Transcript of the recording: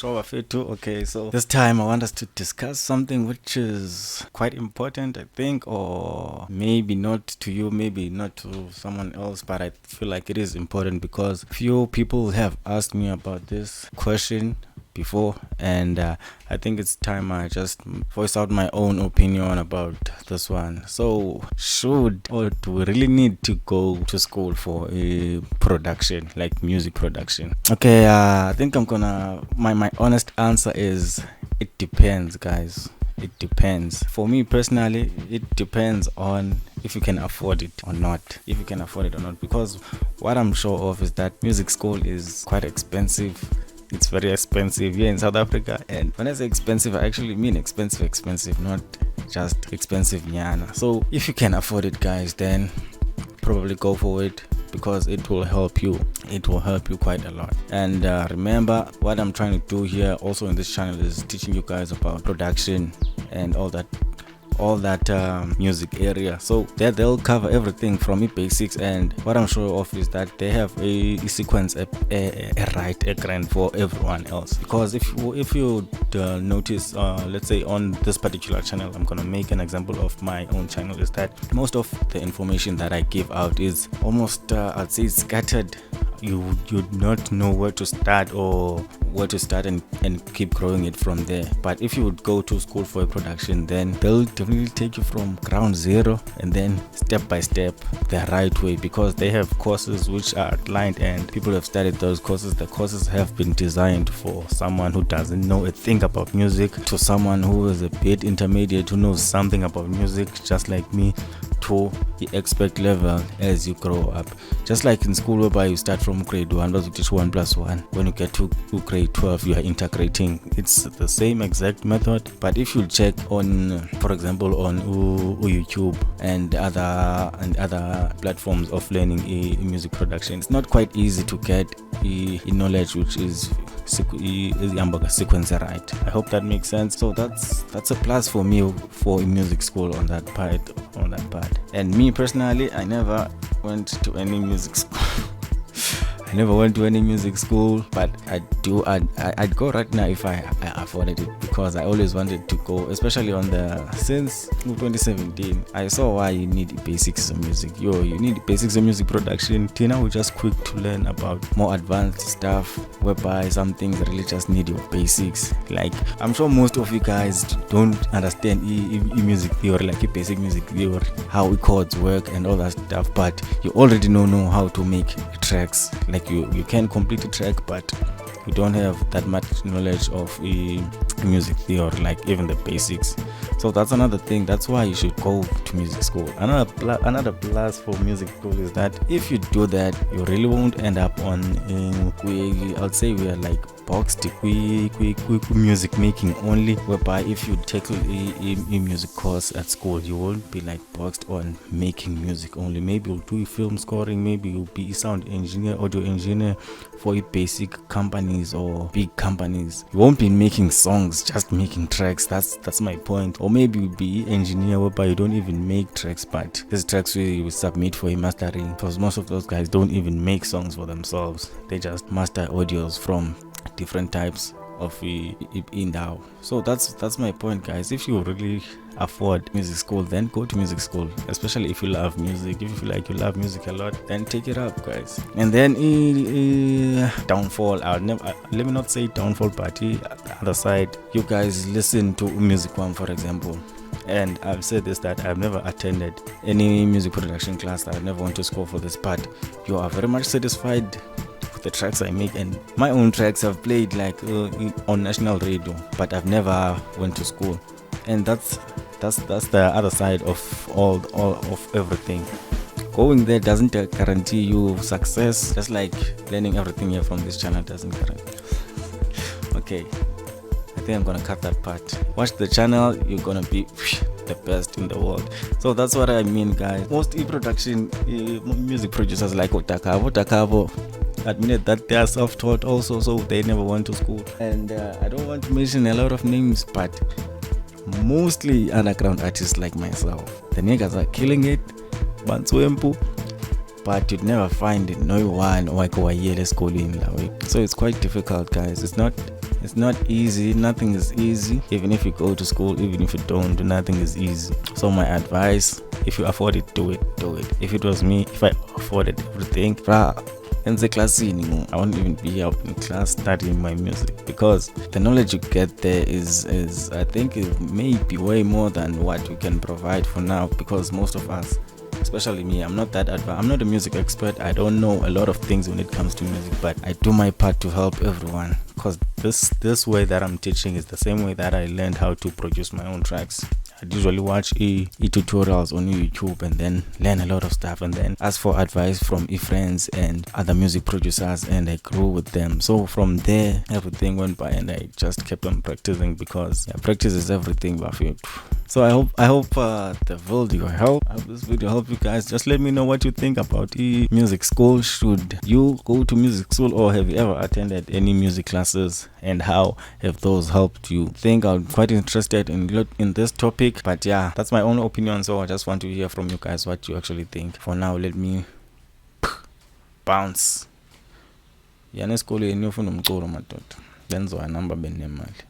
Sure, fit too. Okay, so this time I want us to discuss something which is quite important, I think, or maybe not to you, maybe not to someone else, but I feel like it is important because few people have asked me about this question before, and I think it's time I just voice out my own opinion about this one. So, should or do we really need to go to school for a production, like music production? Okay, I think I'm gonna my honest answer is it depends, guys. It depends. For me personally, it depends on if you can afford it or not. If you can afford it or not, because what I'm sure of is that music school is quite expensive. It's very expensive here in South Africa, and when I say expensive, I actually mean expensive, not just expensive nyana. So if you can afford it, guys, then probably go for it because it will help you. It will help you quite a lot. And remember, what I'm trying to do here also in this channel is teaching you guys about production and all that music area. So they'll cover everything from the basics, and what I'm sure of is that they have a sequence, a right grand for everyone else. Because if you notice, let's say on this particular channel, I'm gonna make an example of my own channel, is that most of the information that I give out is almost I'd say scattered. You'd not know where to start and keep growing it from there. But if you would go to school for a production, then they'll definitely take you from ground zero and then step by step the right way, because they have courses which are outlined and people have studied those courses. The courses have been designed for someone who doesn't know a thing about music to someone who is a bit intermediate, who knows something about music, just like me, to the expert level as you grow up. Just like in school, whereby you start from grade 1, but you teach 1 plus 1. When you get to grade 12, you are integrating. It's the same exact method. But if you check on, for example, on YouTube and other platforms of learning a music production, it's not quite easy to get a knowledge which is sequence right. I hope that makes sense. So that's a plus for me for a music school on that part. And me personally, I never went to any music school. But I'd go right now if I afforded it, because I always wanted to go, especially since 2017. I saw why you need the basics of music. You need the basics of music production. Tina was just quick to learn about more advanced stuff, whereby some things really just need your basics. Like, I'm sure most of you guys don't understand music theory, like basic music theory, how chords work and all that stuff, but you already know how to make tracks. Like, you can complete a track, but you don't have that much knowledge of music theory, like even the basics. So that's another thing. That's why you should go to music school. Another plus for music school is that if you do that, you really won't end up on I'd say we are like boxed music making only, whereby if you take a music course at school, you won't be like boxed on making music only. Maybe you'll do film scoring, maybe you'll be a sound engineer, audio engineer for basic companies or big companies. You won't be making songs, just making tracks. That's my point. Or maybe you'll be engineer, whereby you don't even make tracks, but these tracks you submit for a mastering, because most of those guys don't even make songs for themselves. They just master audios from different types of indao. So that's my point, guys. If you really afford music school, then go to music school, especially if you love music. If you feel like you love music a lot, then take it up, guys. And then downfall, let me not say downfall, but the other side, you guys listen to Music One, for example. And I've said this, that I've never attended any music production class. I never went to school for this, but you are very much satisfied with the tracks I make, and my own tracks have played like on national radio, but I've never went to school. And that's the other side of all of everything. Going there doesn't guarantee you success, just like learning everything here from this channel doesn't guarantee. Okay, I think I'm gonna cut that part. Watch the channel, you're gonna be the best in the world. So that's what I mean, guys. Most production music producers like Takabo admitted that they are self-taught also, so they never went to school. And I don't want to mention a lot of names, but mostly underground artists like myself, the niggas are killing it, but you'd never find no one like schooling. So it's quite difficult, guys. It's It's not easy. Nothing is easy. Even if you go to school, even if you don't, nothing is easy. So my advice, if you afford it, do it. If it was me, if I afforded everything, in the class, I won't even be up in class studying my music, because the knowledge you get there is I think it may be way more than what you can provide for now, because most of us, especially me, I'm not a music expert. I don't know a lot of things when it comes to music, but I do my part to help everyone, because this way that I'm teaching is the same way that I learned how to produce my own tracks. I usually watch tutorials on YouTube and then learn a lot of stuff, and then ask for advice from friends and other music producers, and I grew with them. So from there, everything went by, and I just kept on practicing, because practice is everything, Buffy. So I hope the video help. I hope this video help you guys. Just let me know what you think about music school. Should you go to music school, or have you ever attended any music classes, and how have those helped you? I'm quite interested in this topic, but yeah, that's my own opinion. So I just want to hear from you guys what you actually think. For now, let me bounce. Yana esikoleni ufuna umculo madoda. Benziwa namba benemali.